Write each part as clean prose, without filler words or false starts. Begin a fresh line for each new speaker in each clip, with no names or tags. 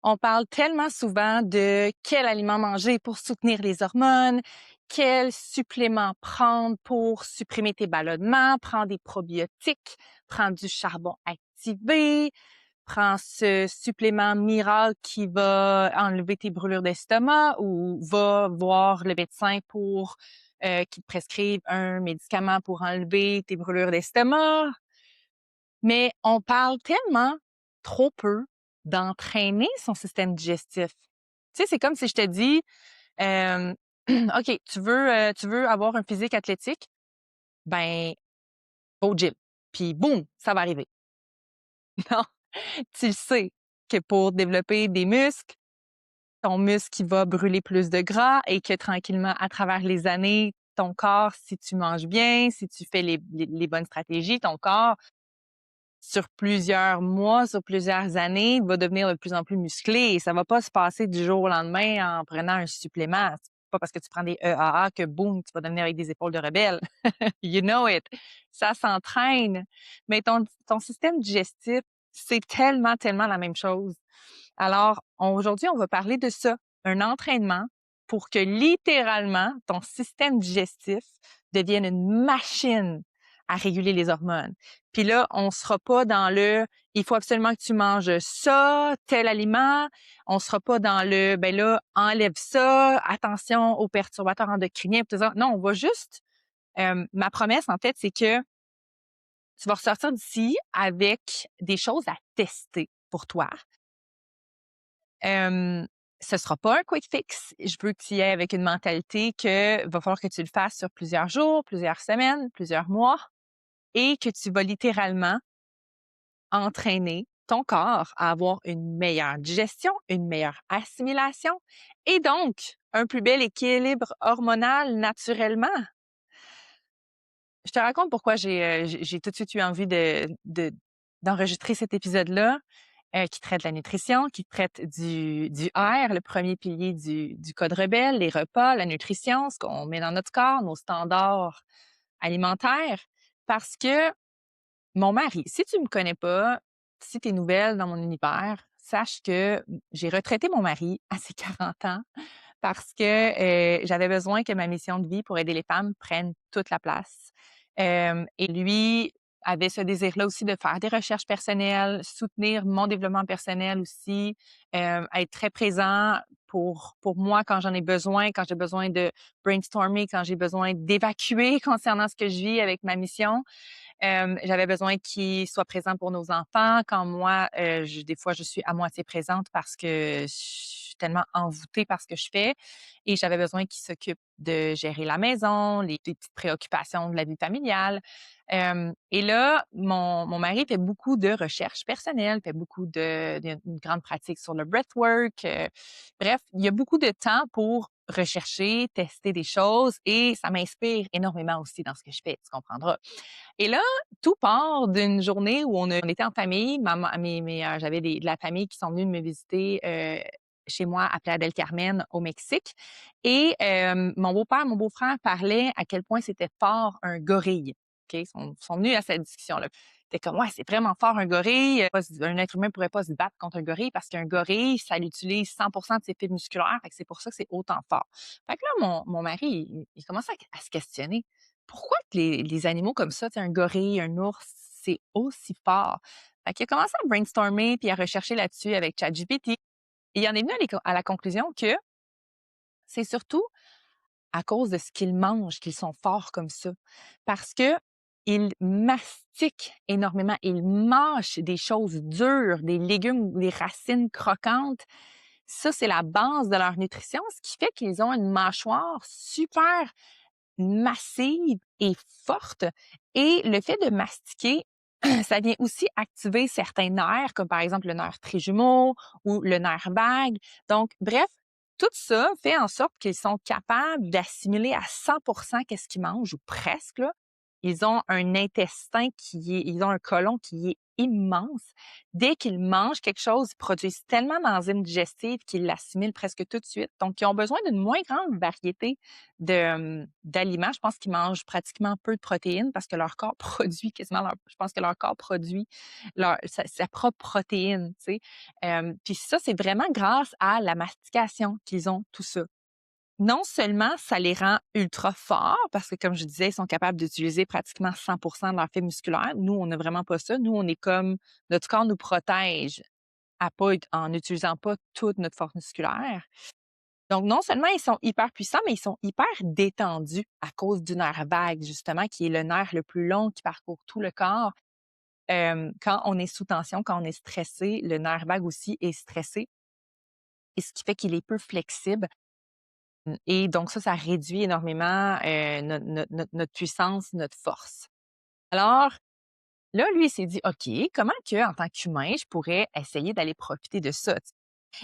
On parle tellement souvent de quel aliment manger pour soutenir les hormones, quel supplément prendre pour supprimer tes ballonnements, prends des probiotiques, prends du charbon activé, prends ce supplément miracle qui va enlever tes brûlures d'estomac ou va voir le médecin pour qu'il te prescrive un médicament pour enlever tes brûlures d'estomac. Mais on parle tellement trop peu d'entraîner son système digestif. Tu sais, c'est comme si je te dis, hem, OK, tu veux avoir un physique athlétique? Ben, va au gym, puis boum, ça va arriver. Non, tu le sais que pour développer des muscles, ton muscle qui va brûler plus de gras et que tranquillement, à travers les années, ton corps, si tu manges bien, si tu fais les bonnes stratégies, ton corps sur plusieurs mois, sur plusieurs années, il va devenir de plus en plus musclé et ça va pas se passer du jour au lendemain en prenant un supplément. C'est pas parce que tu prends des EAA que boum, tu vas devenir avec des épaules de rebelle. You know it. Ça s'entraîne. Mais ton système digestif, c'est tellement, tellement la même chose. Alors, aujourd'hui, on va parler de ça, un entraînement pour que littéralement ton système digestif devienne une machine à réguler les hormones. Puis là, on sera pas dans le il faut absolument que tu manges ça, tel aliment. On sera pas dans le ben là, enlève ça, attention aux perturbateurs endocriniens, tout ça. Non, on va juste ma promesse, en fait, c'est que tu vas ressortir d'ici avec des choses à tester pour toi. Euh, Ce sera pas un quick fix. Je veux que tu y ailles avec une mentalité que va falloir que tu le fasses sur plusieurs jours, plusieurs semaines, plusieurs mois et que tu vas littéralement entraîner ton corps à avoir une meilleure digestion, une meilleure assimilation et donc un plus bel équilibre hormonal naturellement. Je te raconte pourquoi j'ai tout de suite eu envie d'enregistrer cet épisode-là, qui traite de la nutrition, qui traite du R, le premier pilier du code rebelle, les repas, la nutrition, ce qu'on met dans notre corps, nos standards alimentaires. Parce que mon mari, si tu me connais pas, si tu es nouvelle dans mon univers, sache que j'ai retraité mon mari à ses 40 ans parce que j'avais besoin que ma mission de vie pour aider les femmes prenne toute la place. Et lui avait ce désir-là aussi de faire des recherches personnelles, soutenir mon développement personnel aussi, être très présent pour moi quand j'en ai besoin, quand j'ai besoin de brainstormer, quand j'ai besoin d'évacuer concernant ce que je vis avec ma mission. J'avais besoin qu'il soit présent pour nos enfants quand moi, des fois, je suis à moitié présente parce que je suis tellement envoûtée par ce que je fais et j'avais besoin qu'il s'occupe de gérer la maison, les petites préoccupations de la vie familiale. Et là, mon mari fait beaucoup de recherches personnelles, fait beaucoup une grande pratique sur le breathwork. Bref, il y a beaucoup de temps pour rechercher, tester des choses et ça m'inspire énormément aussi dans ce que je fais, tu comprendras. Et là, tout part d'une journée où on était en famille. J'avais de la famille qui sont venus me visiter chez moi à Playa del Carmen au Mexique. Et mon beau-père, mon beau-frère parlaient à quel point c'était fort un gorille. OK? Ils sont venus à cette discussion-là. C'était comme, ouais, c'est vraiment fort un gorille. Un être humain ne pourrait pas se battre contre un gorille parce qu'un gorille, ça utilise 100 de ses fibres musculaires. Fait que c'est pour ça que c'est autant fort. Fait que là, mon mari, il commence à se questionner pourquoi que les animaux comme ça, tu sais, un gorille, un ours, c'est aussi fort? Fait qu'il a commencé à brainstormer puis à rechercher là-dessus avec ChatGPT. Et il en est venu à la conclusion que c'est surtout à cause de ce qu'ils mangent qu'ils sont forts comme ça. Parce que ils mastiquent énormément, ils mâchent des choses dures, des légumes, des racines croquantes. Ça, c'est la base de leur nutrition, ce qui fait qu'ils ont une mâchoire super massive et forte et le fait de mastiquer, ça vient aussi activer certains nerfs, comme par exemple le nerf trijumeau ou le nerf vague. Donc, bref, tout ça fait en sorte qu'ils sont capables d'assimiler à 100 qu'est-ce qu'ils mangent ou presque là, ils ont un intestin ils ont un côlon qui est immense. Dès qu'ils mangent quelque chose, ils produisent tellement d'enzymes digestives qu'ils l'assimilent presque tout de suite. Donc, ils ont besoin d'une moins grande variété d'aliments. Je pense qu'ils mangent pratiquement peu de protéines parce que leur corps produit quasiment je pense que leur corps produit sa propre protéine, tu sais. Puis ça, c'est vraiment grâce à la mastication qu'ils ont tout ça. Non seulement ça les rend ultra forts parce que, comme je disais, ils sont capables d'utiliser pratiquement 100 de leur fait musculaire. Nous, on n'a vraiment pas ça. Nous, on est comme notre corps nous protège en n'utilisant pas toute notre force musculaire. Donc, non seulement ils sont hyper puissants, mais ils sont hyper détendus à cause du nerf vague, justement, qui est le nerf le plus long qui parcourt tout le corps. Quand on est sous tension, quand on est stressé, le nerf vague aussi est stressé, et ce qui fait qu'il est peu flexible. Et donc ça réduit énormément, notre puissance, notre force. Alors là, lui, il s'est dit: «OK, comment que en tant qu'humain, je pourrais essayer d'aller profiter de ça?»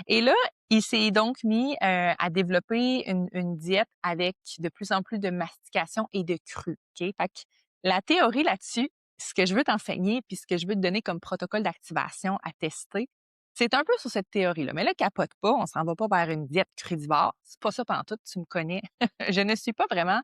Et là, il s'est donc mis, à développer une diète avec de plus en plus de mastication et de cru, OK? Fait que la théorie là-dessus, ce que je veux t'enseigner, puis ce que je veux te donner comme protocole d'activation à tester, c'est un peu sur cette théorie-là. Mais là, capote pas, on s'en va pas vers une diète crudivore. C'est pas ça pantoute, tu me connais. Je ne suis pas vraiment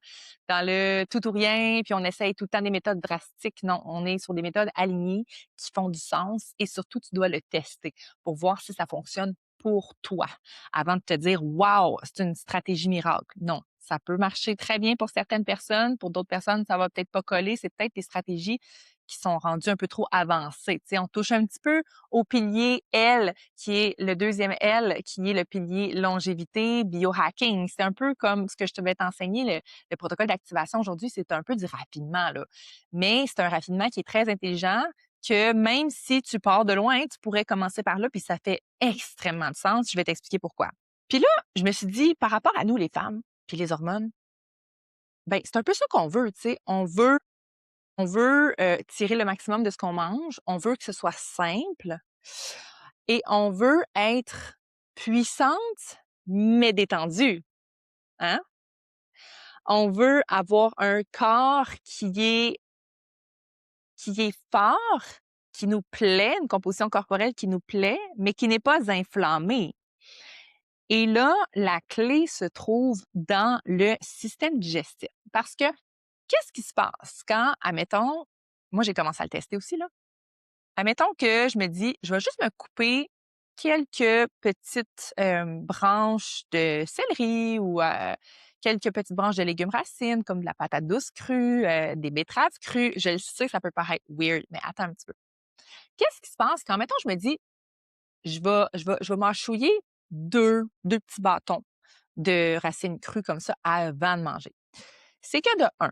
dans le tout ou rien, puis on essaye tout le temps des méthodes drastiques. Non, on est sur des méthodes alignées qui font du sens et surtout, tu dois le tester pour voir si ça fonctionne pour toi avant de te dire waouh, c'est une stratégie miracle. Non, ça peut marcher très bien pour certaines personnes, pour d'autres personnes, ça va peut-être pas coller. C'est peut-être des stratégies qui sont rendues un peu trop avancées. Tu sais, on touche un petit peu au pilier L, qui est le deuxième L, qui est le pilier longévité, biohacking. C'est un peu comme ce que je te vais t'enseigner. Le protocole d'activation aujourd'hui, c'est un peu du raffinement, là. Mais c'est un raffinement qui est très intelligent, que même si tu pars de loin, tu pourrais commencer par là, puis ça fait extrêmement de sens. Je vais t'expliquer pourquoi. Puis là, je me suis dit, par rapport à nous, les femmes, puis les hormones, ben c'est un peu ça qu'on veut, tu sais. On veut tirer le maximum de ce qu'on mange. On veut que ce soit simple et on veut être puissante, mais détendue, hein? On veut avoir un corps qui est fort, qui nous plaît, une composition corporelle qui nous plaît, mais qui n'est pas inflammée. Et là, la clé se trouve dans le système digestif. Parce que qu'est-ce qui se passe quand, admettons, moi j'ai commencé à le tester aussi, là. Admettons que je me dis, je vais juste me couper quelques petites branches de céleri ou quelques petites branches de légumes racines, comme de la patate douce crue, des betteraves crues. Je le sais, ça peut paraître weird, mais attends un petit peu. Qu'est-ce qui se passe quand, mettons, je me dis, je vais mâchouiller deux petits bâtons de racines crues comme ça avant de manger? C'est que de un,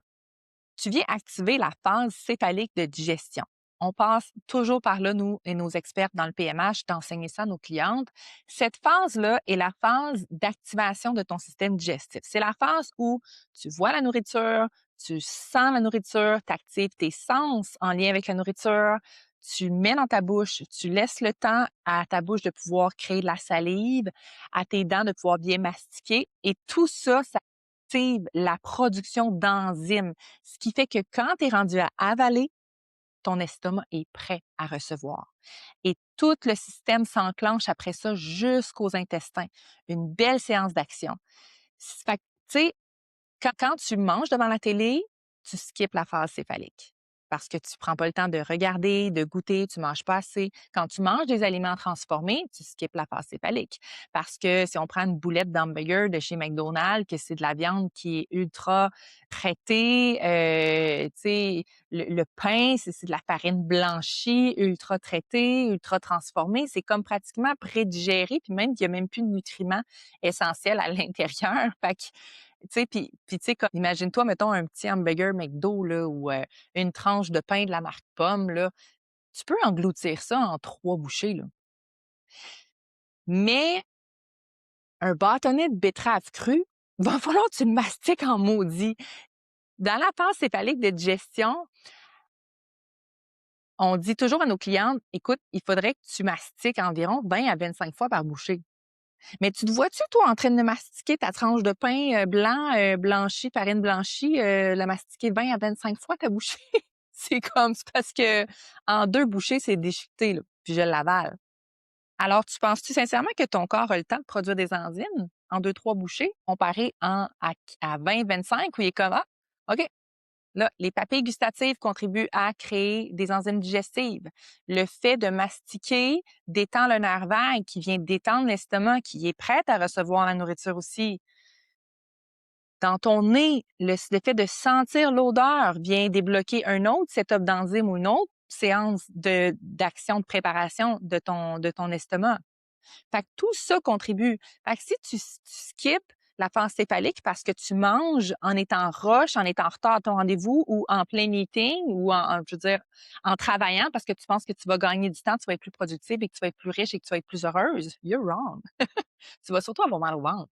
tu viens activer la phase céphalique de digestion. On passe toujours par là, nous et nos experts dans le PMH, d'enseigner ça à nos clientes. Cette phase-là est la phase d'activation de ton système digestif. C'est la phase où tu vois la nourriture, tu sens la nourriture, tu actives tes sens en lien avec la nourriture, tu mets dans ta bouche, tu laisses le temps à ta bouche de pouvoir créer de la salive, à tes dents de pouvoir bien mastiquer. Et tout ça, ça active la production d'enzymes, ce qui fait que quand tu es rendu à avaler, ton estomac est prêt à recevoir. Et tout le système s'enclenche après ça jusqu'aux intestins. Une belle séance d'action. Fait que, tu sais, quand tu manges devant la télé, tu skippes la phase céphalique parce que tu prends pas le temps de regarder, de goûter, tu manges pas assez. Quand tu manges des aliments transformés, tu skippes la phase céphalique parce que si on prend une boulette d'hamburger de chez McDonald's, que c'est de la viande qui est ultra traitée, tu sais, le pain, c'est de la farine blanchie, ultra traitée, ultra transformée. C'est comme pratiquement prédigéré, puis même, il y a même plus de nutriments essentiels à l'intérieur. Fait que tu sais, puis tu sais, comme imagine-toi, mettons, un petit hamburger McDo, là, ou une tranche de pain de la marque Pomme, là. Tu peux engloutir ça en 3 bouchées, là. Mais un bâtonnet de betterave crue, va falloir que tu le mastiques en maudit. Dans la phase céphalique de digestion, on dit toujours à nos clientes: «Écoute, il faudrait que tu mastiques environ 20 à 25 fois par bouchée». Mais tu te vois-tu, toi, en train de mastiquer ta tranche de pain blanc, blanchi, farine blanchie, la mastiquer 20 à 25 fois ta bouchée? C'est parce que en 2 bouchées, c'est déchiqueté, là, puis je l'avale. Alors, tu penses-tu sincèrement que ton corps a le temps de produire des enzymes en 2-3 bouchées comparé à 20-25 où il est comme, ah, OK, là, les papilles gustatives contribuent à créer des enzymes digestives. Le fait de mastiquer détend le nerf vague qui vient détendre l'estomac, qui est prêt à recevoir la nourriture aussi. Dans ton nez, le fait de sentir l'odeur vient débloquer un autre setup d'enzymes ou une autre séance d'action de préparation de ton estomac. Fait que tout ça contribue. Fait que si tu skippes la phase céphalique parce que tu manges en étant rush, en étant en retard à ton rendez-vous ou en plein meeting ou je veux dire, en travaillant parce que tu penses que tu vas gagner du temps, tu vas être plus productive et que tu vas être plus riche et que tu vas être plus heureuse, you're wrong. Tu vas surtout avoir mal au ventre.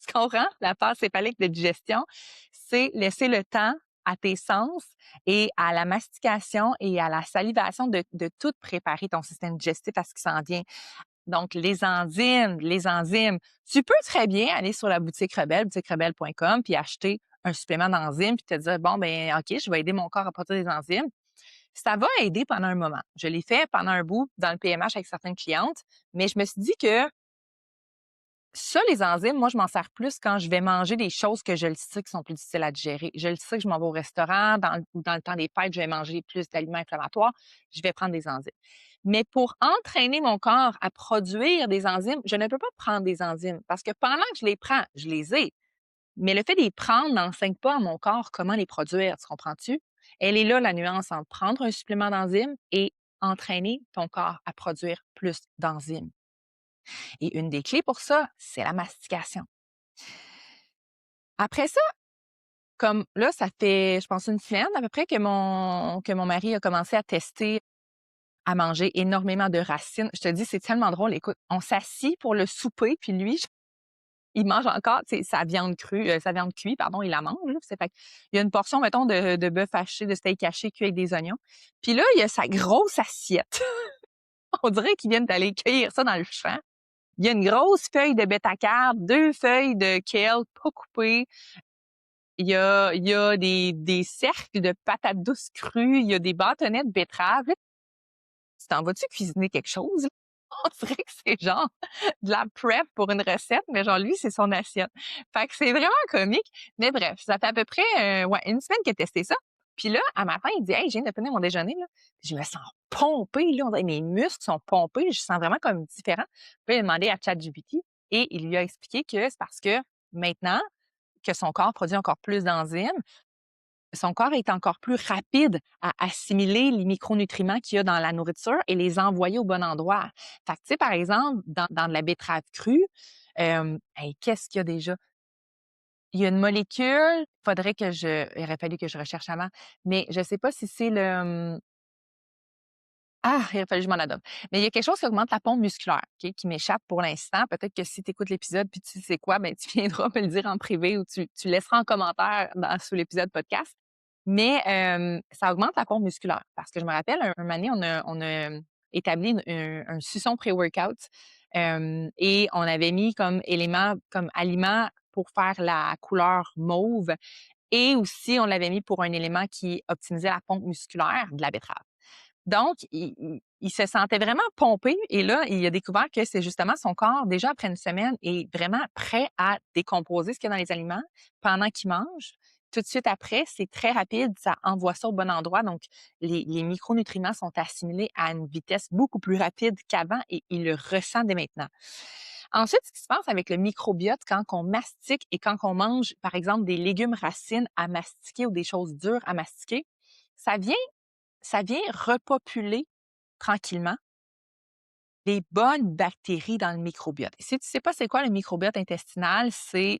Tu comprends? La phase céphalique de digestion, c'est laisser le temps à tes sens et à la mastication et à la salivation de tout préparer ton système digestif à ce qui s'en vient. Donc, les enzymes, tu peux très bien aller sur la boutique Rebelle, boutiquerebelle.com, puis acheter un supplément d'enzymes, puis te dire, bon, ben OK, je vais aider mon corps à produire des enzymes. Ça va aider pendant un moment. Je l'ai fait pendant un bout dans le PMH avec certaines clientes, mais je me suis dit que ça, les enzymes, moi, je m'en sers plus quand je vais manger des choses que je le sais qui sont plus difficiles à digérer. Je le sais que je m'en vais au restaurant ou dans le temps des fêtes, je vais manger plus d'aliments inflammatoires, je vais prendre des enzymes. Mais pour entraîner mon corps à produire des enzymes, je ne peux pas prendre des enzymes parce que pendant que je les prends, je les ai. Mais le fait de les prendre n'enseigne pas à mon corps comment les produire, tu comprends-tu? Elle est là la nuance entre prendre un supplément d'enzymes et entraîner ton corps à produire plus d'enzymes. Et une des clés pour ça, c'est la mastication. Après ça, comme là, ça fait, je pense, une semaine à peu près que mon mari a commencé à tester à manger énormément de racines. Je te dis, c'est tellement drôle. Écoute, on s'assit pour le souper, puis lui, il mange encore, tu sais, sa viande cuite, pardon, il la mange. Là. Il y a une portion, mettons, de bœuf haché, de steak haché cuit avec des oignons. Puis là, il y a sa grosse assiette. On dirait qu'ils viennent d'aller cueillir ça dans le champ. Il y a une grosse feuille de bêta-carbe, 2 feuilles de kale pas coupées. Il y a des cercles de patates douces crues, il y a des bâtonnets de betterave. Là, tu t'en vas-tu cuisiner quelque chose? Là? On dirait que c'est genre de la prep pour une recette, mais genre lui, c'est son assiette. Fait que c'est vraiment comique. Mais bref, ça fait à peu près ouais, une semaine qu'il a testé ça. Puis là, à matin, il dit Hey, je viens de finir mon déjeuner. Là. Puis je me sens pompée, là. On dirait que mes muscles sont pompés, je sens vraiment comme différent. Puis il a demandé à ChatGPT et il lui a expliqué que c'est parce que maintenant que son corps produit encore plus d'enzymes, son corps est encore plus rapide à assimiler les micronutriments qu'il y a dans la nourriture et les envoyer au bon endroit. Fait que, tu sais, par exemple, dans de la betterave crue, hey, qu'est-ce qu'il y a déjà? Il y a une molécule, il aurait fallu que je recherche avant, mais je sais pas si c'est il aurait fallu que je m'en adonne. Mais il y a quelque chose qui augmente la pompe musculaire, OK, qui m'échappe pour l'instant. Peut-être que si tu écoutes l'épisode puis tu sais quoi, ben, tu viendras me le dire en privé ou tu laisseras en commentaire sous l'épisode podcast. Mais ça augmente la pompe musculaire. Parce que je me rappelle, un moment donné, on a établi un suçon pré-workout et on avait mis comme élément, comme aliment pour faire la couleur mauve et aussi on l'avait mis pour un élément qui optimisait la pompe musculaire de la betterave. Donc, il se sentait vraiment pompé et là, il a découvert que c'est justement son corps, déjà après une semaine, est vraiment prêt à décomposer ce qu'il y a dans les aliments pendant qu'il mange. Tout de suite après, c'est très rapide, ça envoie ça au bon endroit. Donc, les micronutriments sont assimilés à une vitesse beaucoup plus rapide qu'avant et il le ressent dès maintenant. Ensuite, ce qui se passe avec le microbiote quand on mastique et quand on mange, par exemple, des légumes racines à mastiquer ou des choses dures à mastiquer, ça vient ça vient repopuler tranquillement les bonnes bactéries dans le microbiote. Si tu sais pas c'est quoi le microbiote intestinal, c'est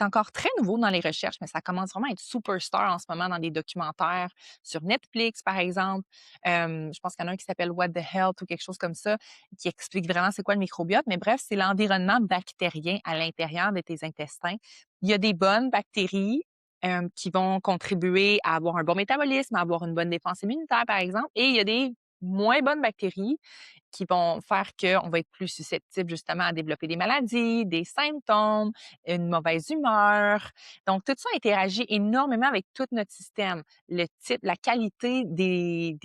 encore très nouveau dans les recherches, mais ça commence vraiment à être superstar en ce moment dans des documentaires sur Netflix, par exemple. Je pense qu'il y en a un qui s'appelle What the Health ou quelque chose comme ça, qui explique vraiment c'est quoi le microbiote. Mais bref, c'est l'environnement bactérien à l'intérieur de tes intestins. Il y a des bonnes bactéries qui vont contribuer à avoir un bon métabolisme, à avoir une bonne défense immunitaire, par exemple, et il y a des moins bonnes bactéries qui vont faire qu'on va être plus susceptible justement à développer des maladies, des symptômes, une mauvaise humeur. Donc, tout ça interagit énormément avec tout notre système. Le type, la qualité des,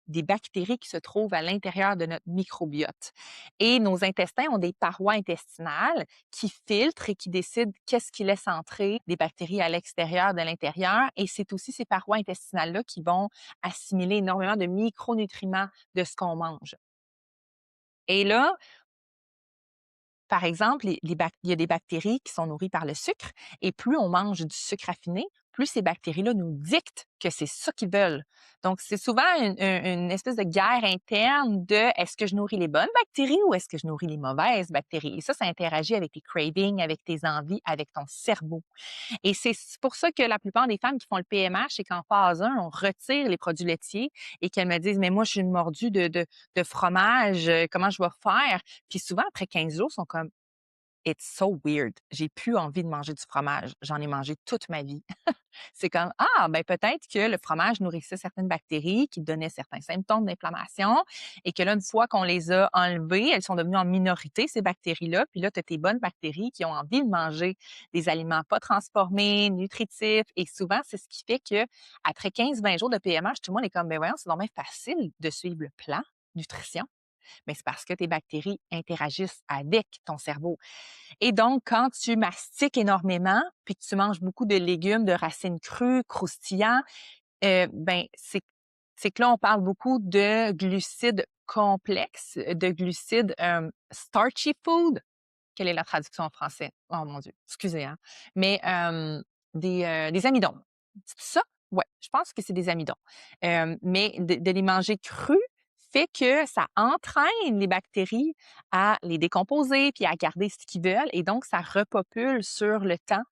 des bactéries qui se trouvent à l'intérieur de notre microbiote. Et nos intestins ont des parois intestinales qui filtrent et qui décident qu'est-ce qui laisse entrer des bactéries à l'extérieur de l'intérieur. Et c'est aussi ces parois intestinales-là qui vont assimiler énormément de micronutriments de ce qu'on mange. Et là, par exemple, il y a des bactéries qui sont nourries par le sucre et plus on mange du sucre raffiné, plus ces bactéries-là nous dictent que c'est ça qu'ils veulent. Donc, c'est souvent une espèce de guerre interne de est-ce que je nourris les bonnes bactéries ou est-ce que je nourris les mauvaises bactéries? Et ça interagit avec tes cravings, avec tes envies, avec ton cerveau. Et c'est pour ça que la plupart des femmes qui font le PMH, c'est qu'en phase 1, on retire les produits laitiers et qu'elles me disent, mais moi, je suis une mordue de fromage, comment je vais faire? Puis souvent, après 15 jours, ils sont comme, it's so weird. J'ai plus envie de manger du fromage. J'en ai mangé toute ma vie. C'est comme, ah, ben peut-être que le fromage nourrissait certaines bactéries qui donnaient certains symptômes d'inflammation et que là, une fois qu'on les a enlevées, elles sont devenues en minorité, ces bactéries-là. Puis là, tu as tes bonnes bactéries qui ont envie de manger des aliments pas transformés, nutritifs. Et souvent, c'est ce qui fait que après 15-20 jours de PMH, tout le monde est comme, ben voyons, c'est vraiment facile de suivre le plan nutrition. Mais c'est parce que tes bactéries interagissent avec ton cerveau. Et donc, quand tu mastiques énormément, puis que tu manges beaucoup de légumes, de racines crues, croustillants, ben, c'est que là, on parle beaucoup de glucides complexes, de glucides starchy food. Quelle est la traduction en français? Oh mon Dieu, excusez, hein. Mais des amidons. C'est ça? Ouais, je pense que c'est des amidons. Mais de les manger crus fait que ça entraîne les bactéries à les décomposer puis à garder ce qu'ils veulent et donc ça repopule sur le temps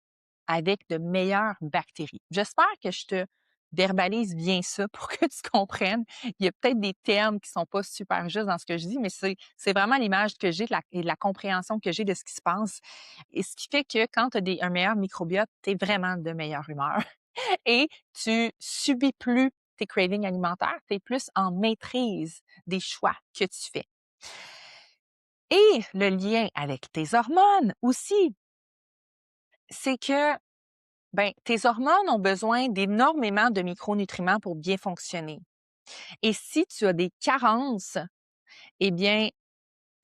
avec de meilleures bactéries. J'espère que je te verbalise bien ça pour que tu comprennes. Il y a peut-être des termes qui sont pas super justes dans ce que je dis, mais c'est vraiment l'image que j'ai et la compréhension que j'ai de ce qui se passe. Et ce qui fait que quand tu as un meilleur microbiote, tu es vraiment de meilleure humeur et tu subis plus tes cravings alimentaires, tu es plus en maîtrise des choix que tu fais. Et le lien avec tes hormones aussi, c'est que ben, tes hormones ont besoin d'énormément de micronutriments pour bien fonctionner. Et si tu as des carences, eh bien,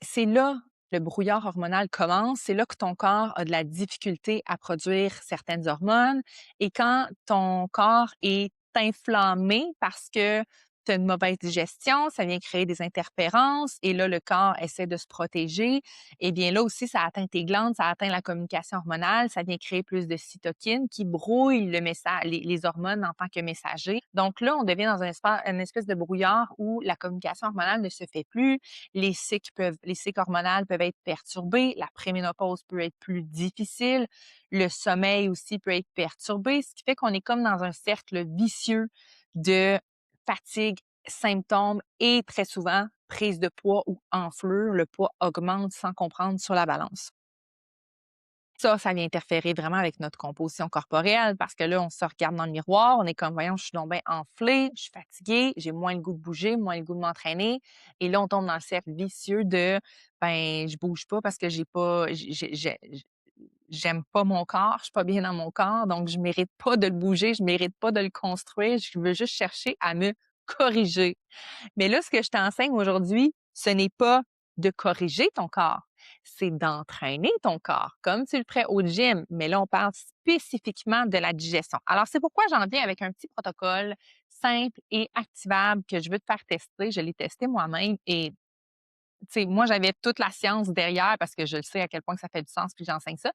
c'est là le brouillard hormonal commence. C'est là que ton corps a de la difficulté à produire certaines hormones. Et quand ton corps est inflammé parce que tu as une mauvaise digestion, ça vient créer des interférences et là, le corps essaie de se protéger. Eh bien, là aussi, ça atteint tes glandes, ça atteint la communication hormonale, ça vient créer plus de cytokines qui brouillent le message, les hormones en tant que messagers. Donc là, on devient dans une espèce de brouillard où la communication hormonale ne se fait plus, les cycles hormonaux peuvent être perturbés, la préménopause peut être plus difficile, le sommeil aussi peut être perturbé, ce qui fait qu'on est comme dans un cercle vicieux de fatigue, symptômes et très souvent prise de poids ou enflure, le poids augmente sans comprendre sur la balance. Ça vient interférer vraiment avec notre composition corporelle parce que là, on se regarde dans le miroir, on est comme, voyons, je suis donc bien enflée, je suis fatiguée, j'ai moins le goût de bouger, moins le goût de m'entraîner. Et là, on tombe dans le cercle vicieux de, ben, je bouge pas parce que j'aime pas mon corps, je suis pas bien dans mon corps, donc je mérite pas de le bouger, je mérite pas de le construire, je veux juste chercher à me corriger. Mais là, ce que je t'enseigne aujourd'hui, ce n'est pas de corriger ton corps, c'est d'entraîner ton corps, comme tu le ferais au gym. Mais là, on parle spécifiquement de la digestion. Alors, c'est pourquoi j'en viens avec un petit protocole simple et activable que je veux te faire tester. Je l'ai testé moi-même et moi, j'avais toute la science derrière parce que je le sais à quel point que ça fait du sens puis j'enseigne ça,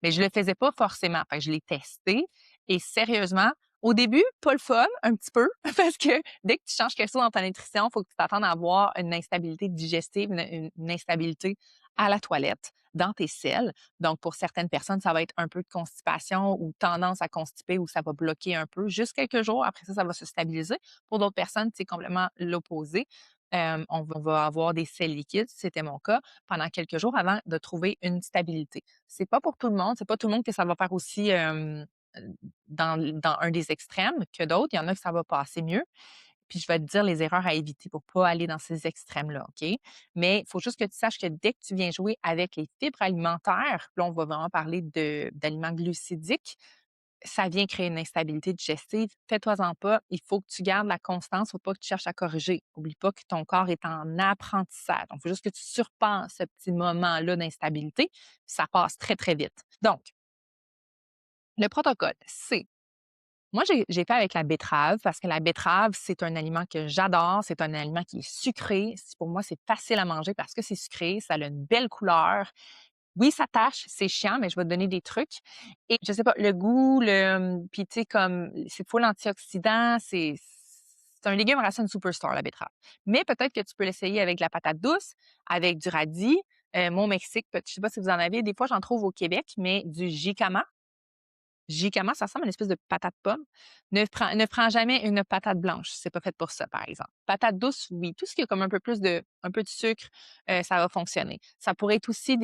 mais je le faisais pas forcément. Fait que je l'ai testé et sérieusement, au début, pas le fun, un petit peu, parce que dès que tu changes quelque chose dans ta nutrition, il faut que tu t'attendes à avoir une instabilité digestive, une instabilité à la toilette, dans tes selles. Donc, pour certaines personnes, ça va être un peu de constipation ou tendance à constiper ou ça va bloquer un peu, juste quelques jours. Après ça va se stabiliser. Pour d'autres personnes, c'est complètement l'opposé. On va avoir des selles liquides, c'était mon cas, pendant quelques jours avant de trouver une stabilité. C'est pas pour tout le monde, c'est pas tout le monde que ça va faire aussi, dans un des extrêmes que d'autres. Il y en a que ça va passer mieux. puis je vais te dire les erreurs à éviter pour pas aller dans ces extrêmes-là, OK? Mais il faut juste que tu saches que dès que tu viens jouer avec les fibres alimentaires, là, on va vraiment parler d'aliments glucidiques, ça vient créer une instabilité digestive. Fais-toi-en pas, il faut que tu gardes la constance, il faut pas que tu cherches à corriger. Oublie pas que ton corps est en apprentissage. Donc, il faut juste que tu surpasses ce petit moment-là d'instabilité, puis ça passe très, très vite. Donc, le protocole, c'est moi, j'ai fait avec la betterave parce que la betterave, c'est un aliment que j'adore. C'est un aliment qui est sucré. Pour moi, c'est facile à manger parce que c'est sucré. Ça a une belle couleur. Oui, ça tâche, c'est chiant, mais je vais te donner des trucs. Et je sais pas, le goût, puis tu sais, comme, c'est full antioxydant, c'est un légume racine superstar, la betterave. Mais peut-être que tu peux l'essayer avec de la patate douce, avec du radis. Moi, au Mexique, je sais pas si vous en avez, des fois, j'en trouve au Québec, mais du jicama. Jicama, ça ressemble à une espèce de patate pomme. Ne prends jamais une patate blanche. C'est pas fait pour ça, par exemple. Patate douce, oui. Tout ce qui a comme un peu de sucre, ça va fonctionner. Ça pourrait être aussi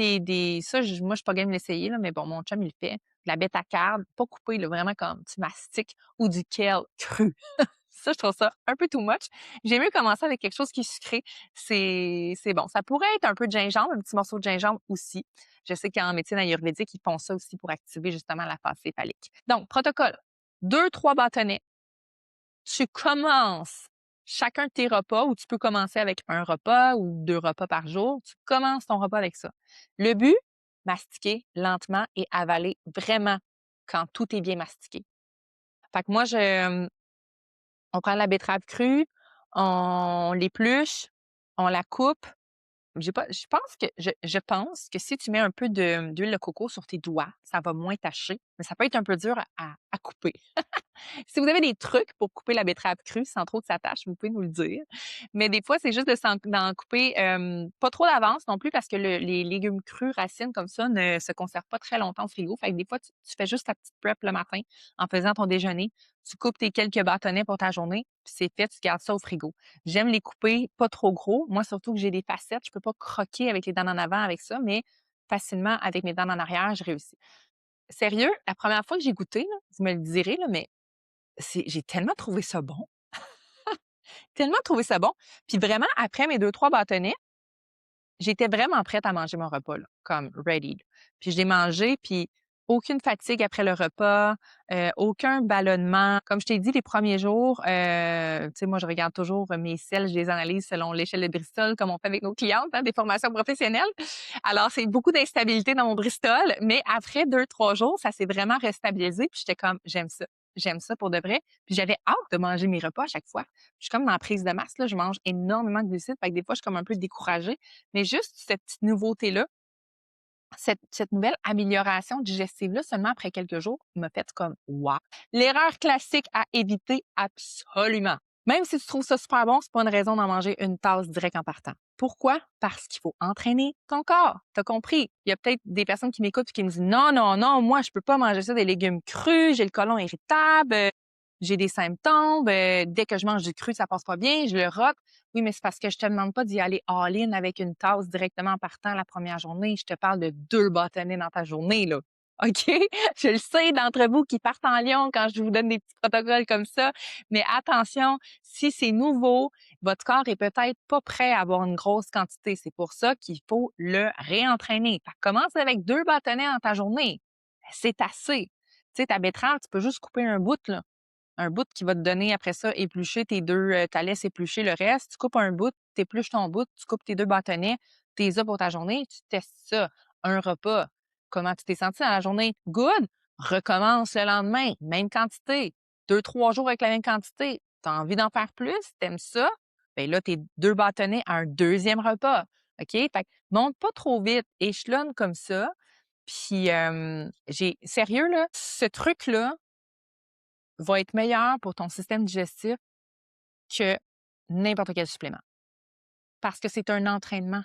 ça, moi, je suis pas game de l'essayer, là, mais bon, mon chum, il le fait. De la bêta carbe, pas coupée, là, vraiment comme tu mastiques, ou du kale cru. Ça, je trouve ça un peu too much. J'aime mieux commencer avec quelque chose qui est sucré. C'est bon. Ça pourrait être un peu de gingembre, un petit morceau de gingembre aussi. Je sais qu'en médecine ayurvédique, ils font ça aussi pour activer justement la phase céphalique. Donc, protocole. 2, 3 bâtonnets. Tu commences chacun de tes repas, ou tu peux commencer avec un repas ou 2 repas par jour. Tu commences ton repas avec ça. Le but, mastiquer lentement et avaler vraiment quand tout est bien mastiqué. Fait que moi, on prend la betterave crue, on l'épluche, on la coupe. Je pense que si tu mets un peu d'huile de coco sur tes doigts, ça va moins tacher, mais ça peut être un peu dur à couper. Si vous avez des trucs pour couper la betterave crue sans trop que ça tâche, vous pouvez nous le dire. Mais des fois, c'est juste d'en couper pas trop d'avance non plus parce que les légumes crus, racines comme ça, ne se conservent pas très longtemps au frigo. Fait que des fois, tu fais juste ta petite prep le matin en faisant ton déjeuner. Tu coupes tes quelques bâtonnets pour ta journée, puis c'est fait, tu gardes ça au frigo. J'aime les couper pas trop gros. Moi, surtout que j'ai des facettes, je peux pas croquer avec les dents en avant avec ça, mais facilement avec mes dents en arrière, je réussis. Sérieux, la première fois que j'ai goûté, là, vous me le direz, là, mais j'ai tellement trouvé ça bon, tellement trouvé ça bon. Puis vraiment, après mes 2, 3 bâtonnets, j'étais vraiment prête à manger mon repas, là, comme ready. Puis je l'ai mangé, puis aucune fatigue après le repas, aucun ballonnement. Comme je t'ai dit, les premiers jours, tu sais, moi, je regarde toujours mes selles, je les analyse selon l'échelle de Bristol, comme on fait avec nos clientes, hein, des formations professionnelles. Alors, c'est beaucoup d'instabilité dans mon Bristol, mais après 2, 3 jours, ça s'est vraiment restabilisé, puis j'étais comme: «J'aime ça. J'aime ça pour de vrai». Puis j'avais hâte de manger mes repas à chaque fois. Je suis comme dans la prise de masse, là, je mange énormément de glucides, fait que des fois, je suis comme un peu découragée. Mais juste cette petite nouveauté-là, cette nouvelle amélioration digestive-là, seulement après quelques jours, m'a fait comme «Wow!». L'erreur classique à éviter absolument. Même si tu trouves ça super bon, c'est pas une raison d'en manger une tasse direct en partant. Pourquoi? Parce qu'il faut entraîner ton corps. T'as compris? Il y a peut-être des personnes qui m'écoutent et qui me disent: «Non, non, non, moi, je peux pas manger ça, des légumes crus, j'ai le côlon irritable, j'ai des symptômes, dès que je mange du cru, ça passe pas bien, je le rote». Oui, mais c'est parce que je te demande pas d'y aller all-in avec une tasse directement en partant la première journée. Je te parle de 2 bâtonnets dans ta journée, là. OK? Je le sais d'entre vous qui partent en Lyon quand je vous donne des petits protocoles comme ça, mais attention, si c'est nouveau, votre corps est peut-être pas prêt à avoir une grosse quantité. C'est pour ça qu'il faut le réentraîner. Fait que commence avec 2 bâtonnets dans ta journée. C'est assez. Tu sais, ta betterave, tu peux juste couper un bout, là. Un bout qui va te donner après ça éplucher tu laisses éplucher le reste. Tu coupes un bout, tu épluches ton bout, tu coupes tes 2 bâtonnets, tu les as pour ta journée, tu testes ça. Un repas. Comment tu t'es senti dans la journée? Good? Recommence le lendemain, même quantité. 2, 3 jours avec la même quantité. Tu as envie d'en faire plus? T'aimes ça? Ben là, tes 2 bâtonnets à un deuxième repas. OK? Fait que monte pas trop vite, échelonne comme ça. Puis, sérieux là, ce truc-là va être meilleur pour ton système digestif que n'importe quel supplément. Parce que c'est un entraînement.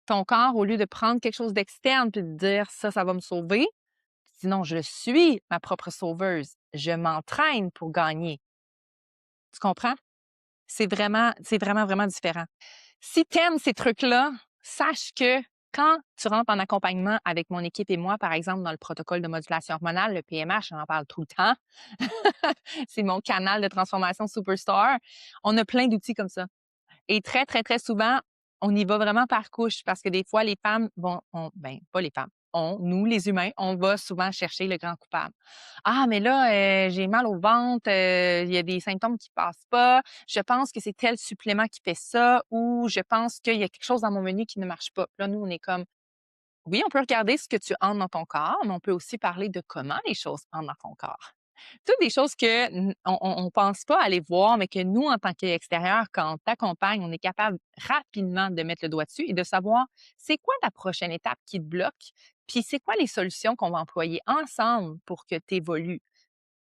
Ton corps, au lieu de prendre quelque chose d'externe puis de dire ça va me sauver, sinon je suis ma propre sauveuse. Je m'entraîne pour gagner. Tu comprends? C'est vraiment, vraiment différent. Si tu aimes ces trucs-là, sache que Quand tu rentres en accompagnement avec mon équipe et moi, par exemple, dans le protocole de modulation hormonale, le PMH, on en parle tout le temps. C'est mon canal de transformation superstar. On a plein d'outils comme ça. Et très, très, très souvent, on y va vraiment par couche parce que des fois, les femmes ben, pas les femmes, nous, les humains, on va souvent chercher le grand coupable. Ah, mais là, j'ai mal au ventre, il y a des symptômes qui passent pas. Je pense que c'est tel supplément qui fait ça ou je pense qu'il y a quelque chose dans mon menu qui ne marche pas. Puis là, nous, on est comme, oui, on peut regarder ce que tu as dans ton corps, mais on peut aussi parler de comment les choses entrent dans ton corps. Toutes des choses que on pense pas aller voir, mais que nous, en tant qu'extérieur, quand on t'accompagne, on est capable rapidement de mettre le doigt dessus et de savoir c'est quoi la prochaine étape qui te bloque, puis c'est quoi les solutions qu'on va employer ensemble pour que tu évolues.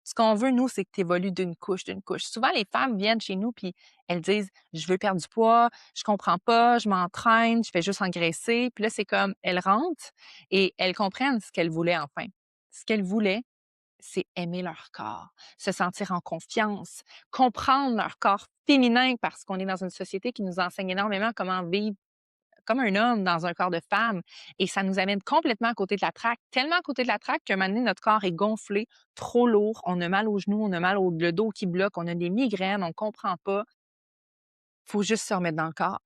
Ce qu'on veut, nous, c'est que tu évolues d'une couche, d'une couche. Souvent, les femmes viennent chez nous puis elles disent je veux perdre du poids, je comprends pas, je m'entraîne, je fais juste engraisser. Puis là, c'est comme elles rentrent et elles comprennent ce qu'elles voulaient enfin. Ce qu'elles voulaient, c'est aimer leur corps, se sentir en confiance, comprendre leur corps féminin parce qu'on est dans une société qui nous enseigne énormément comment vivre comme un homme dans un corps de femme et ça nous amène complètement à côté de la traque, tellement à côté de la traque qu'à un moment donné, notre corps est gonflé, trop lourd, on a mal aux genoux, on a mal au le dos qui bloque, on a des migraines, on comprend pas. Faut juste se remettre dans le corps.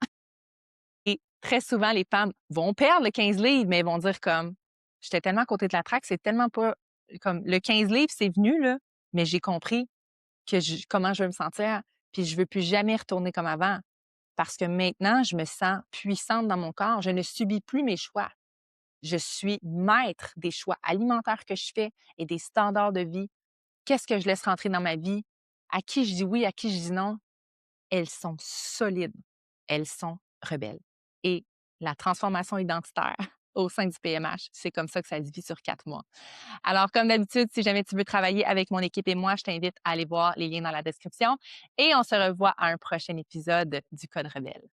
Et très souvent, les femmes vont perdre le 15 livres, mais elles vont dire comme: «J'étais tellement à côté de la traque, c'est tellement pas comme le 15 livres, c'est venu là, mais j'ai compris que comment je veux me sentir, puis je veux plus jamais retourner comme avant. Parce que maintenant, je me sens puissante dans mon corps, je ne subis plus mes choix. Je suis maître des choix alimentaires que je fais et des standards de vie. Qu'est-ce que je laisse rentrer dans ma vie? À qui je dis oui, à qui je dis non? Elles sont solides. Elles sont rebelles. Et la transformation identitaire au sein du PMH, c'est comme ça que ça se vit sur 4 mois. Alors, comme d'habitude, si jamais tu veux travailler avec mon équipe et moi, je t'invite à aller voir les liens dans la description et on se revoit à un prochain épisode du Code Rebelle.